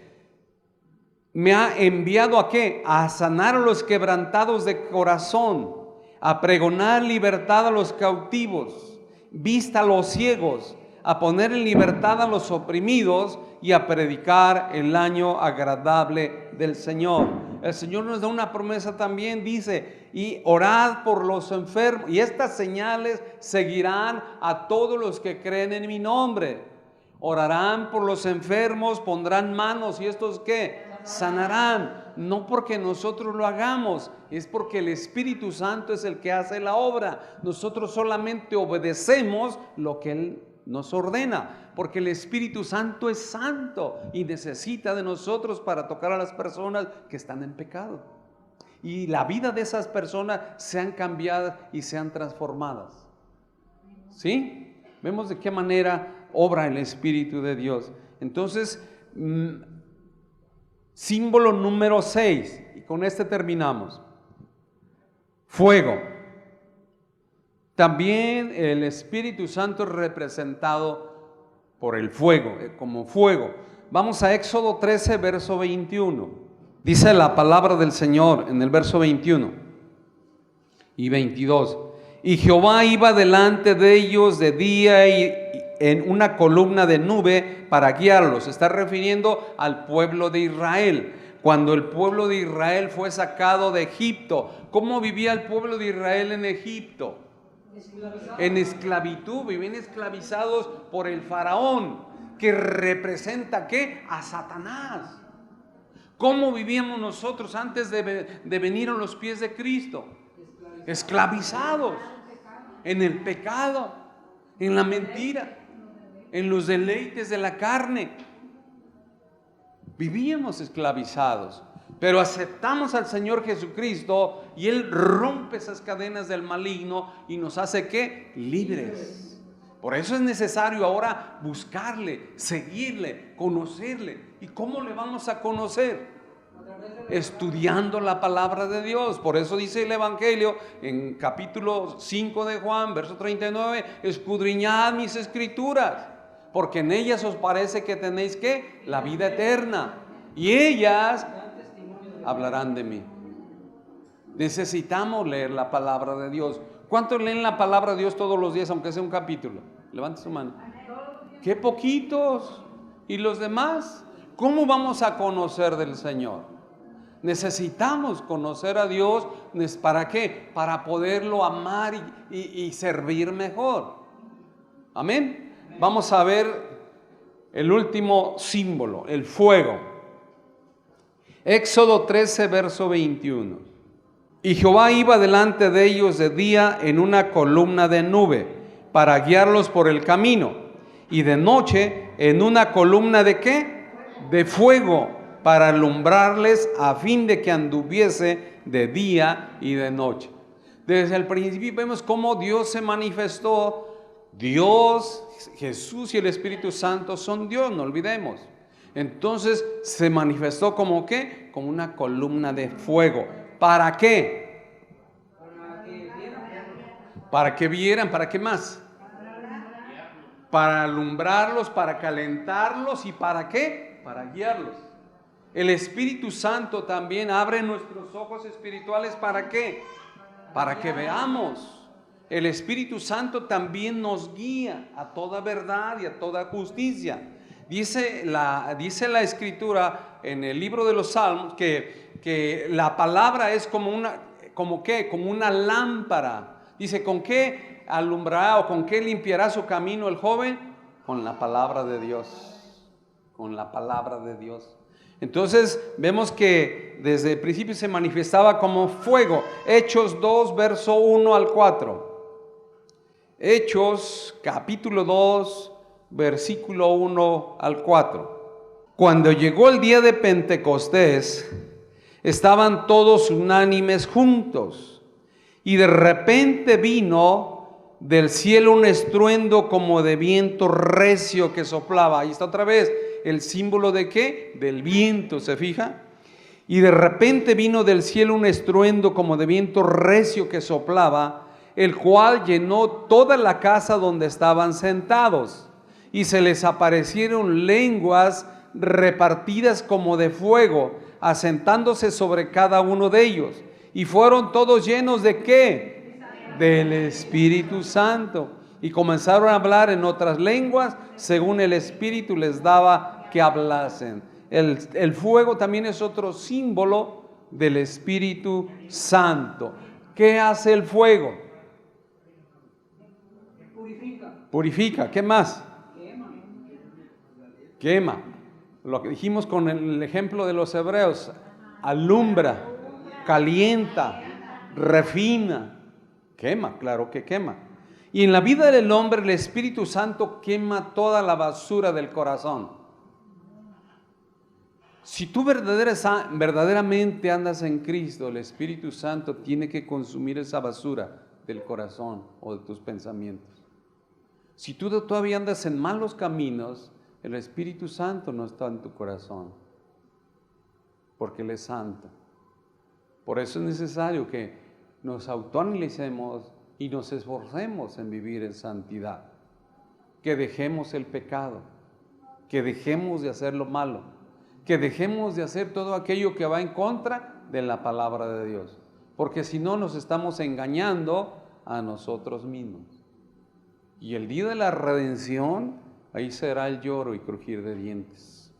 me ha enviado ¿a qué? A sanar a los quebrantados de corazón, a pregonar libertad a los cautivos, vista a los ciegos, a poner en libertad a los oprimidos y a predicar el año agradable del Señor. El Señor nos da una promesa también, dice, y orad por los enfermos, y estas señales seguirán a todos los que creen en mi nombre. Orarán por los enfermos, pondrán manos, y estos ¿qué? Sanarán. No porque nosotros lo hagamos, es porque el Espíritu Santo es el que hace la obra. Nosotros solamente obedecemos lo que Él nos ordena, porque el Espíritu Santo es santo y necesita de nosotros para tocar a las personas que están en pecado. Y la vida de esas personas sean cambiadas y sean transformadas. ¿Sí? Vemos de qué manera obra el Espíritu de Dios. Entonces, símbolo número 6, y con este terminamos. Fuego. También el Espíritu Santo es representado por el fuego, como fuego. Vamos a Éxodo 13, verso 21. Dice la palabra del Señor en el verso 21 y 22. Y Jehová iba delante de ellos de día y en una columna de nube para guiarlos. Se está refiriendo al pueblo de Israel. Cuando el pueblo de Israel fue sacado de Egipto, ¿cómo vivía el pueblo de Israel en Egipto? En esclavitud, vivían esclavizados por el faraón, que representa ¿qué? A Satanás. ¿Cómo vivíamos nosotros antes de venir a los pies de Cristo? Esclavizados en el pecado, en la mentira, en los deleites de la carne. Vivíamos esclavizados, pero aceptamos al Señor Jesucristo y Él rompe esas cadenas del maligno y nos hace ¿qué? Libres. Por eso es necesario ahora buscarle, seguirle, conocerle. ¿Y cómo le vamos a conocer? Estudiando la palabra de Dios. Por eso dice el Evangelio en capítulo 5 de Juan, verso 39, escudriñad mis escrituras, porque en ellas os parece que tenéis ¿qué? La vida eterna, y ellas hablarán de mí. Necesitamos leer la palabra de Dios. ¿Cuántos leen la palabra de Dios todos los días, aunque sea un capítulo? Levante su mano. ¡Qué poquitos! ¿Y los demás? ¿Cómo vamos a conocer del Señor? Necesitamos conocer a Dios. ¿Para qué? Para poderlo amar y servir mejor. Amén. Vamos a ver el último símbolo, el fuego. Éxodo 13, verso 21. Y Jehová iba delante de ellos de día en una columna de nube para guiarlos por el camino, y de noche en una columna de ¿qué? De fuego para alumbrarles, a fin de que anduviese de día y de noche. Desde el principio vemos cómo Dios se manifestó. Dios, Jesús y el Espíritu Santo son Dios, no olvidemos. Entonces se manifestó como ¿qué? Como una columna de fuego. ¿Para qué? Para que vieran. ¿Para qué más? Para alumbrarlos, para calentarlos, y ¿para qué? Para guiarlos. El Espíritu Santo también abre nuestros ojos espirituales. ¿Para qué? Para que veamos. El Espíritu Santo también nos guía a toda verdad y a toda justicia. Dice la Escritura en el libro de los Salmos que la palabra es como una lámpara. Dice, ¿con qué alumbrará o con qué limpiará su camino el joven? Con la palabra de Dios. Con la palabra de Dios. Entonces vemos que desde el principio se manifestaba como fuego. Hechos 2, verso 1 al 4. Hechos capítulo 2, versículo 1 al 4. Cuando llegó el día de Pentecostés, estaban todos unánimes juntos, y de repente vino del cielo un estruendo como de viento recio que soplaba. Ahí está otra vez el símbolo de ¿qué? Del viento, ¿se fija? Y de repente vino del cielo un estruendo como de viento recio que soplaba, el cual llenó toda la casa donde estaban sentados. Y se les aparecieron lenguas repartidas como de fuego, asentándose sobre cada uno de ellos. Y fueron todos llenos ¿de qué? Del Espíritu Santo. Y comenzaron a hablar en otras lenguas, según el Espíritu les daba que hablasen. El fuego también es otro símbolo del Espíritu Santo. ¿Qué hace el fuego? Purifica. ¿Qué más? Quema. Lo que dijimos con el ejemplo de los hebreos: alumbra, calienta, refina, quema, claro que quema. Y en la vida del hombre el Espíritu Santo quema toda la basura del corazón. Si tú verdaderamente andas en Cristo, el Espíritu Santo tiene que consumir esa basura del corazón o de tus pensamientos. Si tú todavía andas en malos caminos, el Espíritu Santo no está en tu corazón, porque Él es santo. Por eso es necesario que nos autoanalicemos y nos esforcemos en vivir en santidad, que dejemos el pecado, que dejemos de hacer lo malo, que dejemos de hacer todo aquello que va en contra de la palabra de Dios, porque si no nos estamos engañando a nosotros mismos. Y el día de la redención, ahí será el lloro y crujir de dientes.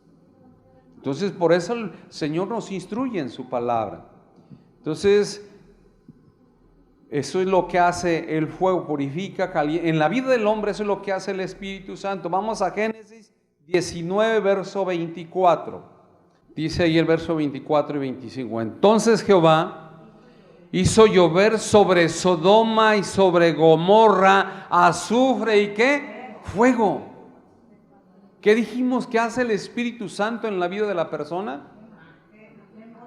Entonces, por eso el Señor nos instruye en su palabra. Entonces, eso es lo que hace el fuego, purifica, calienta. En la vida del hombre eso es lo que hace el Espíritu Santo. Vamos a Génesis 19, verso 24. Dice ahí el verso 24 y 25. Entonces Jehová hizo llover sobre Sodoma y sobre Gomorra azufre y ¿qué? Fuego. ¿Qué dijimos que hace el Espíritu Santo en la vida de la persona?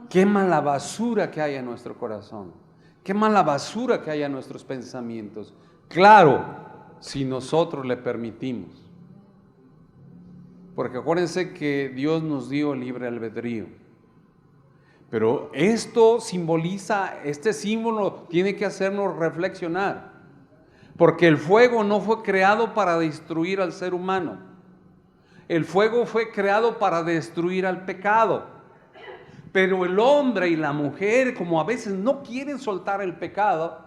Quema la basura que hay en nuestro corazón. Quema la basura que hay en nuestros pensamientos. Claro, si nosotros le permitimos. Porque acuérdense que Dios nos dio libre albedrío. Pero esto simboliza, este símbolo tiene que hacernos reflexionar. Porque el fuego no fue creado para destruir al ser humano. El fuego fue creado para destruir al pecado. Pero el hombre y la mujer, como a veces no quieren soltar el pecado,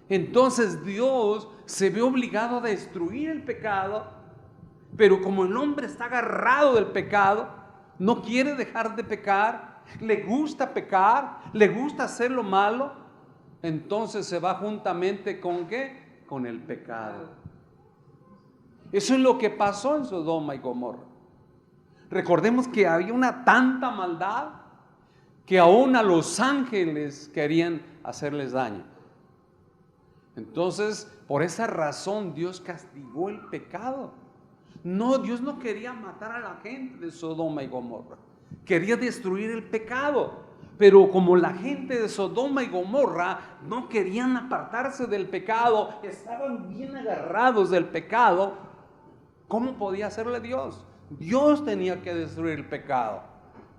entonces Dios se ve obligado a destruir el pecado. Pero como el hombre está agarrado del pecado, no quiere dejar de pecar, le gusta pecar, le gusta hacer lo malo, entonces se va juntamente ¿con qué? Con el pecado. Eso es lo que pasó en Sodoma y Gomorra. Recordemos que había una tanta maldad que aún a los ángeles querían hacerles daño. Entonces, por esa razón Dios castigó el pecado. No, Dios no quería matar a la gente de Sodoma y Gomorra. Quería destruir el pecado. Pero como la gente de Sodoma y Gomorra no querían apartarse del pecado, estaban bien agarrados del pecado, ¿cómo podía hacerle Dios? Dios tenía que destruir el pecado.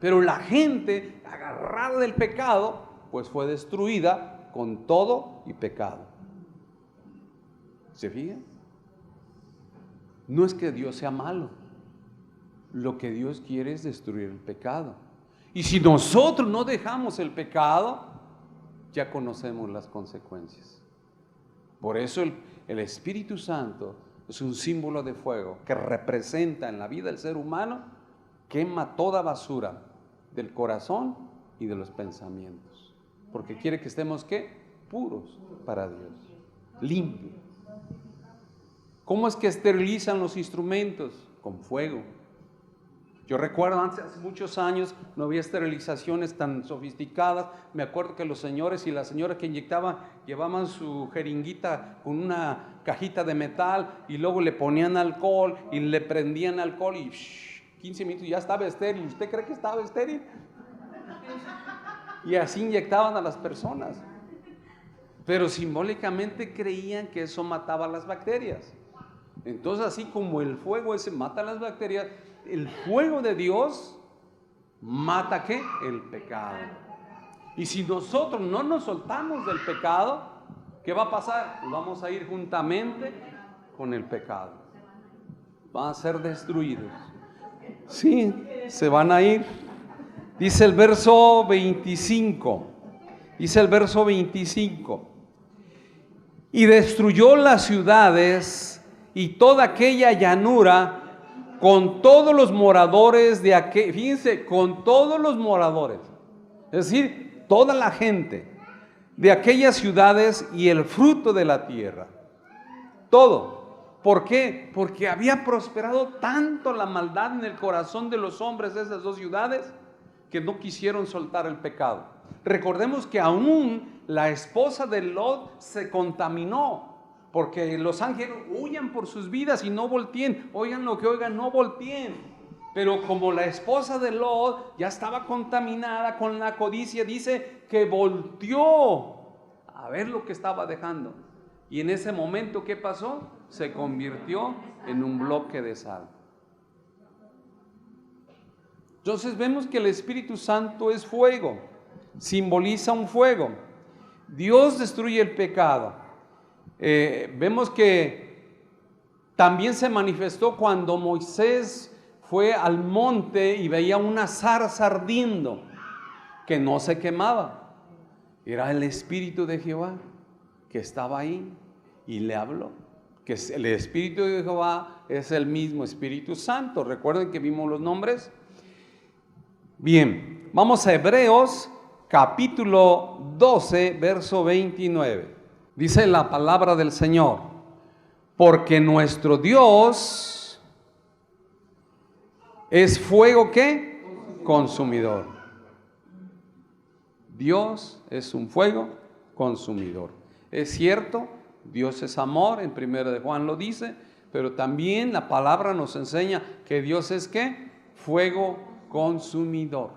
Pero la gente agarrada del pecado, pues fue destruida con todo y pecado. ¿Se fijan? No es que Dios sea malo. Lo que Dios quiere es destruir el pecado. Y si nosotros no dejamos el pecado, ya conocemos las consecuencias. Por eso el Espíritu Santo Es un símbolo de fuego que representa en la vida del ser humano, quema toda basura del corazón y de los pensamientos. Porque quiere que estemos, ¿qué? Puros para Dios, limpios. ¿Cómo es que esterilizan los instrumentos? Con fuego. Yo recuerdo antes, hace muchos años, no había esterilizaciones tan sofisticadas. Me acuerdo que los señores y las señoras que inyectaban llevaban su jeringuita con una cajita de metal y luego le ponían alcohol y le prendían alcohol y 15 minutos ya estaba estéril. ¿Usted cree que estaba estéril? Y así inyectaban a las personas. Pero simbólicamente creían que eso mataba las bacterias. Entonces, así como el fuego ese mata las bacterias, el fuego de Dios mata ¿qué? El pecado. Y si nosotros no nos soltamos del pecado, ¿qué va a pasar? Vamos a ir juntamente con el pecado. Van a ser destruidos. Sí, se van a ir. Dice el verso 25. Dice el verso 25. Y destruyó las ciudades y toda aquella llanura con todos los moradores de aquel, fíjense, con todos los moradores, es decir, toda la gente de aquellas ciudades y el fruto de la tierra, todo. ¿Por qué? Porque había prosperado tanto la maldad en el corazón de los hombres de esas dos ciudades que no quisieron soltar el pecado. Recordemos que aún la esposa de Lot se contaminó. Porque los ángeles huyan por sus vidas y no volteen. Oigan lo que oigan, no volteen. Pero como la esposa de Lot ya estaba contaminada con la codicia, dice que volteó a ver lo que estaba dejando. Y en ese momento, ¿qué pasó? Se convirtió en un bloque de sal. Entonces vemos que el Espíritu Santo es fuego, simboliza un fuego. Dios destruye el pecado. Vemos que también se manifestó cuando Moisés fue al monte y veía una zarza ardiendo que no se quemaba. Era el Espíritu de Jehová que estaba ahí y le habló. Que el Espíritu de Jehová es el mismo Espíritu Santo. Recuerden que vimos los nombres. Bien, vamos a Hebreos capítulo 12, verso 29. Dice la palabra del Señor, porque nuestro Dios es fuego ¿qué? Consumidor. Dios es un fuego consumidor. Es cierto, Dios es amor, en 1 de Juan lo dice, pero también la palabra nos enseña que Dios es ¿qué? Fuego consumidor.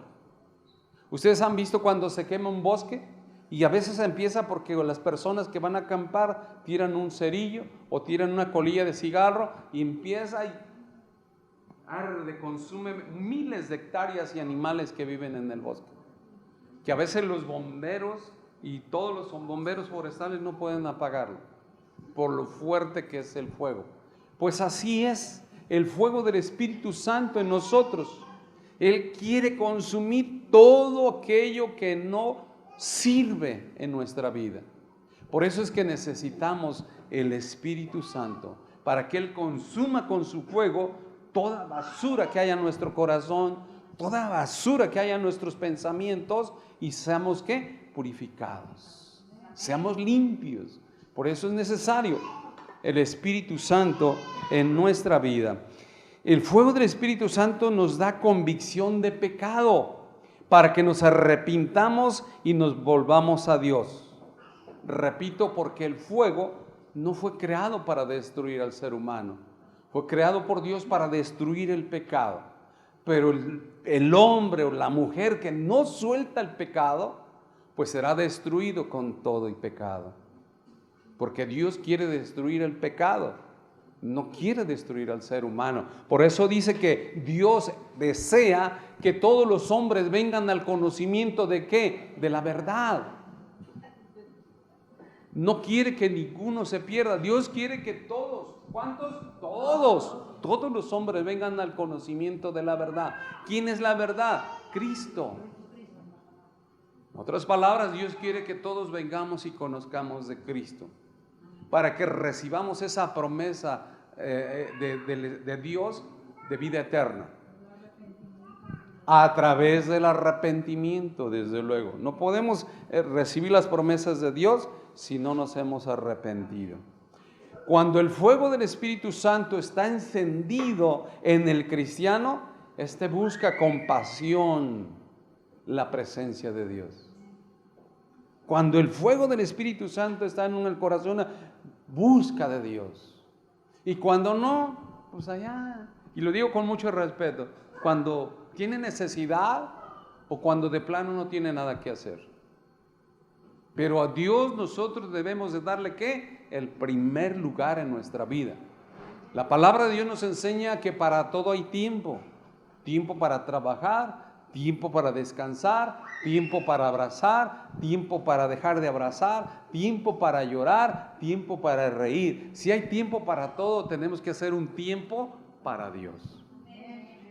¿Ustedes han visto cuando se quema un bosque? Y a veces empieza porque las personas que van a acampar tiran un cerillo o tiran una colilla de cigarro y empieza y arde, consume miles de hectáreas y animales que viven en el bosque. Que a veces los bomberos y todos los bomberos forestales no pueden apagarlo por lo fuerte que es el fuego. Pues así es el fuego del Espíritu Santo en nosotros. Él quiere consumir todo aquello que no sirve en nuestra vida. Por eso es que necesitamos el Espíritu Santo, para que Él consuma con su fuego toda basura que haya en nuestro corazón, toda basura que haya en nuestros pensamientos, y seamos ¿qué? Purificados, seamos limpios. Por eso es necesario el Espíritu Santo en nuestra vida. El fuego del Espíritu Santo nos da convicción de pecado, para que nos arrepintamos y nos volvamos a Dios. Repito, porque el fuego no fue creado para destruir al ser humano, fue creado por Dios para destruir el pecado. Pero el hombre o la mujer que no suelta el pecado, pues será destruido con todo y pecado. Porque Dios quiere destruir el pecado, no quiere destruir al ser humano. Por eso dice que Dios desea que todos los hombres vengan al conocimiento de ¿qué? De la verdad. No quiere que ninguno se pierda. Dios quiere que todos, ¿cuántos? Todos los hombres vengan al conocimiento de la verdad. ¿Quién es la verdad? Cristo. En otras palabras, Dios quiere que todos vengamos y conozcamos de Cristo, para que recibamos esa promesa de Dios de vida eterna. A través del arrepentimiento, desde luego. No podemos recibir las promesas de Dios si no nos hemos arrepentido. Cuando el fuego del Espíritu Santo está encendido en el cristiano, este busca con pasión la presencia de Dios. Cuando el fuego del Espíritu Santo está en el corazón, busca de Dios. Y cuando no, pues allá. Y lo digo con mucho respeto. Cuando tiene necesidad o cuando de plano no tiene nada que hacer. Pero a Dios nosotros debemos de darle ¿qué? El primer lugar en nuestra vida. La palabra de Dios nos enseña que para todo hay tiempo. Tiempo para trabajar, tiempo para descansar, tiempo para abrazar, tiempo para dejar de abrazar, tiempo para llorar, tiempo para reír. Si hay tiempo para todo, tenemos que hacer un tiempo para Dios.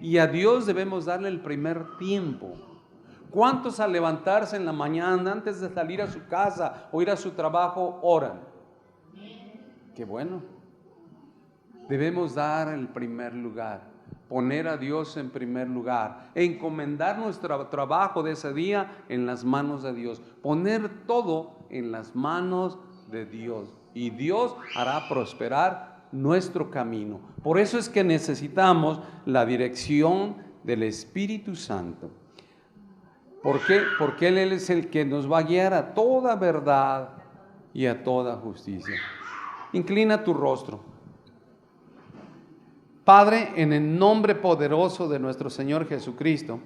Y a Dios debemos darle el primer tiempo. ¿Cuántos al levantarse en la mañana, antes de salir a su casa o ir a su trabajo, oran? Qué bueno. Debemos dar el primer lugar, poner a Dios en primer lugar, encomendar nuestro trabajo de ese día en las manos de Dios, poner todo en las manos de Dios. Y Dios hará prosperar nuestro camino. Por eso es que necesitamos la dirección del Espíritu Santo. ¿Por qué? Porque Él es el que nos va a guiar a toda verdad y a toda justicia. Inclina tu rostro. Padre, en el nombre poderoso de nuestro Señor Jesucristo,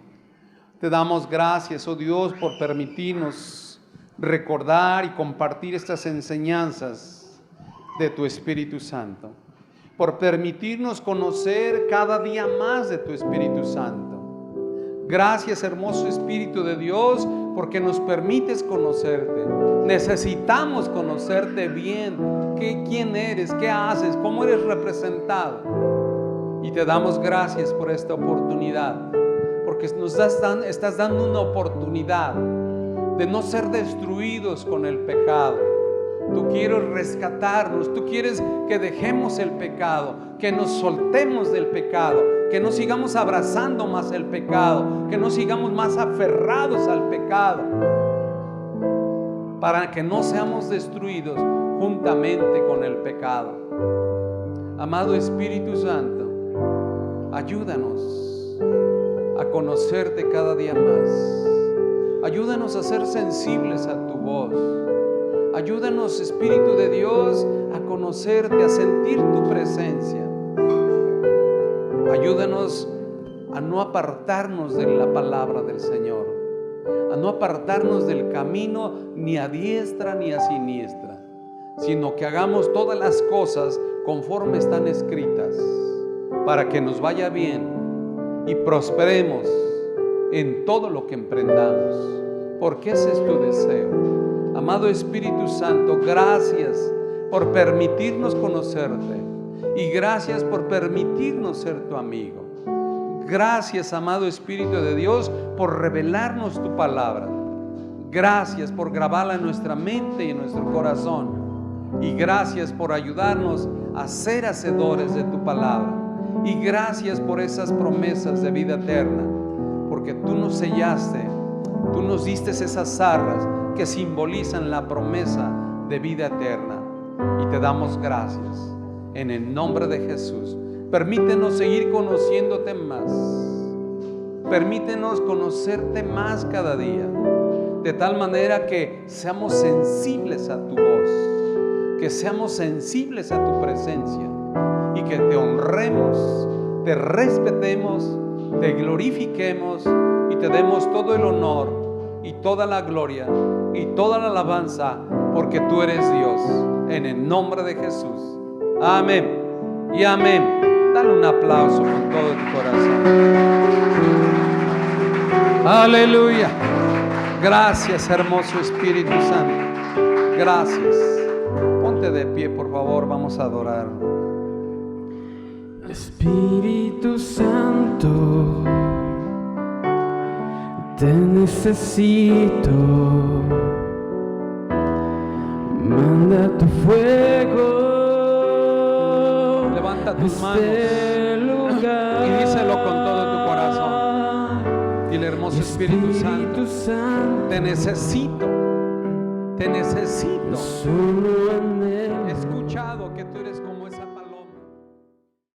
te damos gracias, oh Dios, por permitirnos recordar y compartir estas enseñanzas de tu Espíritu Santo, por permitirnos conocer cada día más de tu Espíritu Santo. Gracias, hermoso Espíritu de Dios, porque nos permites conocerte. Necesitamos conocerte bien, quién eres, qué haces, cómo eres representado. Y te damos gracias por esta oportunidad, porque nos estás dando una oportunidad de no ser destruidos con el pecado. Tú quieres rescatarnos, tú quieres que dejemos el pecado, que nos soltemos del pecado, que no sigamos abrazando más el pecado, que no sigamos más aferrados al pecado, para que no seamos destruidos juntamente con el pecado. Amado Espíritu Santo, ayúdanos a conocerte cada día más. Ayúdanos a ser sensibles a tu voz. Ayúdanos, Espíritu de Dios, a conocerte, a sentir tu presencia. Ayúdanos a no apartarnos de la palabra del Señor, a no apartarnos del camino ni a diestra ni a siniestra, sino que hagamos todas las cosas conforme están escritas, para que nos vaya bien y prosperemos en todo lo que emprendamos, porque ese es tu deseo. Amado Espíritu Santo, gracias por permitirnos conocerte y gracias por permitirnos ser tu amigo. Gracias, amado Espíritu de Dios, por revelarnos tu palabra. Gracias por grabarla en nuestra mente y en nuestro corazón. Y gracias por ayudarnos a ser hacedores de tu palabra. Y gracias por esas promesas de vida eterna, porque tú nos sellaste, tú nos diste esas arras que simbolizan la promesa de vida eterna. Y te damos gracias en el nombre de Jesús. Permítenos seguir conociéndote más. Permítenos conocerte más cada día, de tal manera que seamos sensibles a tu voz, que seamos sensibles a tu presencia y que te honremos, te respetemos, te glorifiquemos y te demos todo el honor y toda la gloria y toda la alabanza, porque tú eres Dios, en el nombre de Jesús. Amén y amén. Dale un aplauso con todo tu corazón. Aleluya. Gracias, hermoso Espíritu Santo. Gracias. Ponte de pie, por favor, vamos a adorar. Espíritu Santo, te necesito. Manda tu fuego tus manos este lugar. y díselo con todo tu corazón. Dile, hermoso Espíritu Santo, te necesito, te necesito. Solo anhelo He escuchado que tú eres como esa